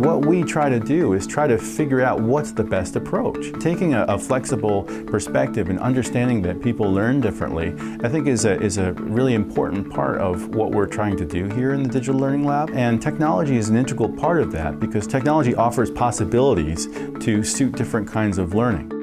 What we try to do is try to figure out what's the best approach. Taking a flexible perspective and understanding that people learn differently, I think is a really important part of what we're trying to do here in the Digital Learning Lab. And technology is an integral part of that because technology offers possibilities to suit different kinds of learning.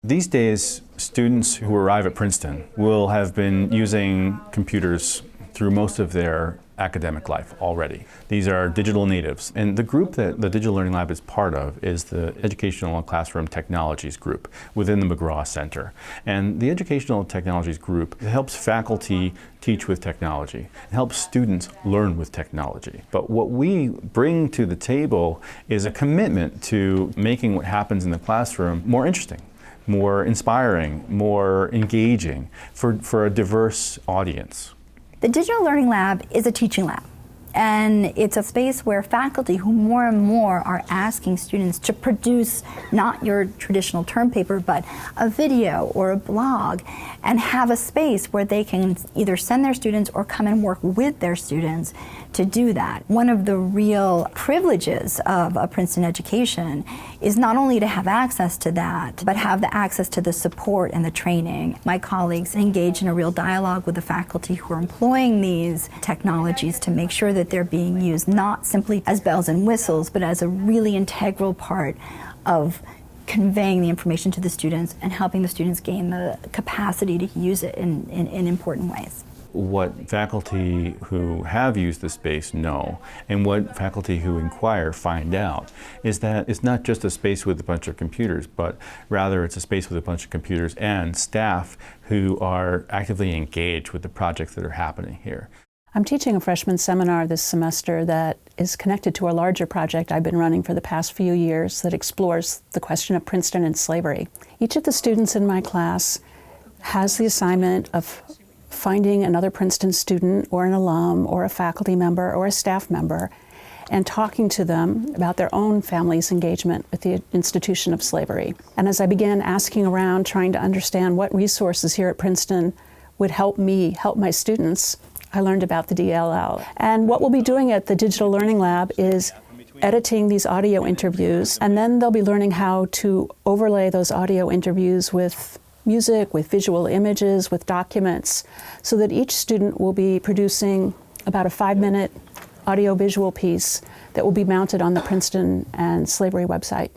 These days, students who arrive at Princeton will have been using computers through most of their academic life already. These are digital natives, and the group that the Digital Learning Lab is part of is the Educational and Classroom Technologies group within the McGraw Center. And the Educational Technologies group helps faculty teach with technology and helps students learn with technology. But what we bring to the table is a commitment to making what happens in the classroom more interesting, more inspiring, more engaging for a diverse audience. The Digital Learning Lab is a teaching lab, and it's a space where faculty who more and more are asking students to produce not your traditional term paper, but a video or a blog, and have a space where they can either send their students or come and work with their students to do that. One of the real privileges of a Princeton education is not only to have access to that, but have the access to the support and the training. My colleagues engage in a real dialogue with the faculty who are employing these technologies to make sure that they're being used not simply as bells and whistles, but as a really integral part of conveying the information to the students and helping the students gain the capacity to use it in important ways. What faculty who have used the space know, and what faculty who inquire find out, is that it's not just a space with a bunch of computers, but rather it's a space with a bunch of computers and staff who are actively engaged with the projects that are happening here. I'm teaching a freshman seminar this semester that is connected to a larger project I've been running for the past few years that explores the question of Princeton and slavery. Each of the students in my class has the assignment of finding another Princeton student or an alum or a faculty member or a staff member and talking to them about their own family's engagement with the institution of slavery. And as I began asking around, trying to understand what resources here at Princeton would help me help my students, I learned about the DLL. And what we'll be doing at the Digital Learning Lab is editing these audio interviews, and then they'll be learning how to overlay those audio interviews with music, with visual images, with documents, so that each student will be producing about a 5-minute audio-visual piece that will be mounted on the Princeton and Slavery website.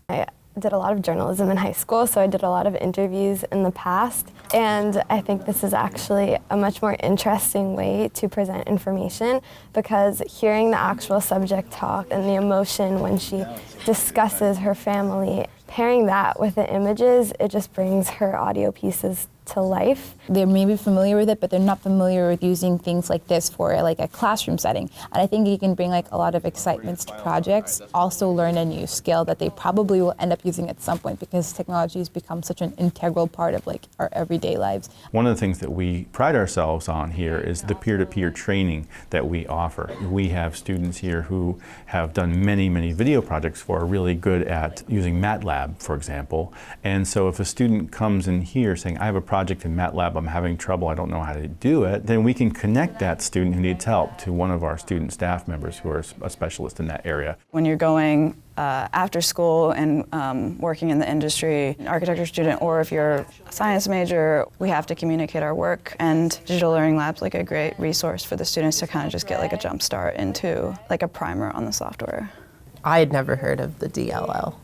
I did a lot of journalism in high school, so I did a lot of interviews in the past, and I think this is actually a much more interesting way to present information, because hearing the actual subject talk and the emotion when she discusses her family, pairing that with the images, it just brings her audio pieces to life. They may be familiar with it, but they're not familiar with using things like this for like a classroom setting. And I think it can bring like a lot of excitement to projects, also learn a new skill that they probably will end up using at some point, because technology has become such an integral part of like our everyday lives. One of the things that we pride ourselves on here is the peer-to-peer training that we offer. We have students here who have done many, many video projects who are really good at using MATLAB, for example. And so if a student comes in here saying, I have a project in MATLAB, I'm having trouble, I don't know how to do it, then we can connect that student who needs help to one of our student staff members who are a specialist in that area. When you're going after school and working in the industry, an architecture student, or if you're a science major, we have to communicate our work, and Digital Learning Lab's like a great resource for the students to kind of just get like a jump start into like a primer on the software. I had never heard of the DLL.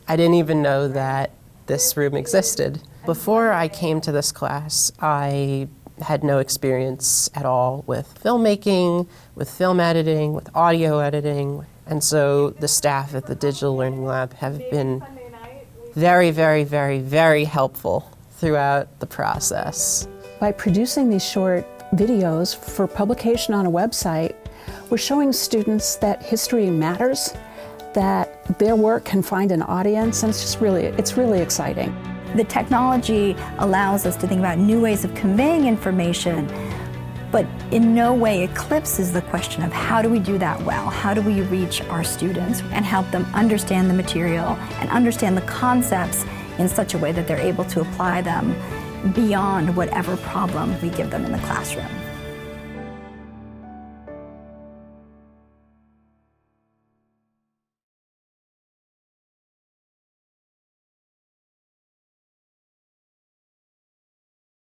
I didn't even know that this room existed. Before I came to this class, I had no experience at all with filmmaking, with film editing, with audio editing, and so the staff at the Digital Learning Lab have been very, very, very, very helpful throughout the process. By producing these short videos for publication on a website, we're showing students that history matters, that their work can find an audience, and it's really exciting. The technology allows us to think about new ways of conveying information, but in no way eclipses the question of how do we do that well? How do we reach our students and help them understand the material and understand the concepts in such a way that they're able to apply them beyond whatever problem we give them in the classroom?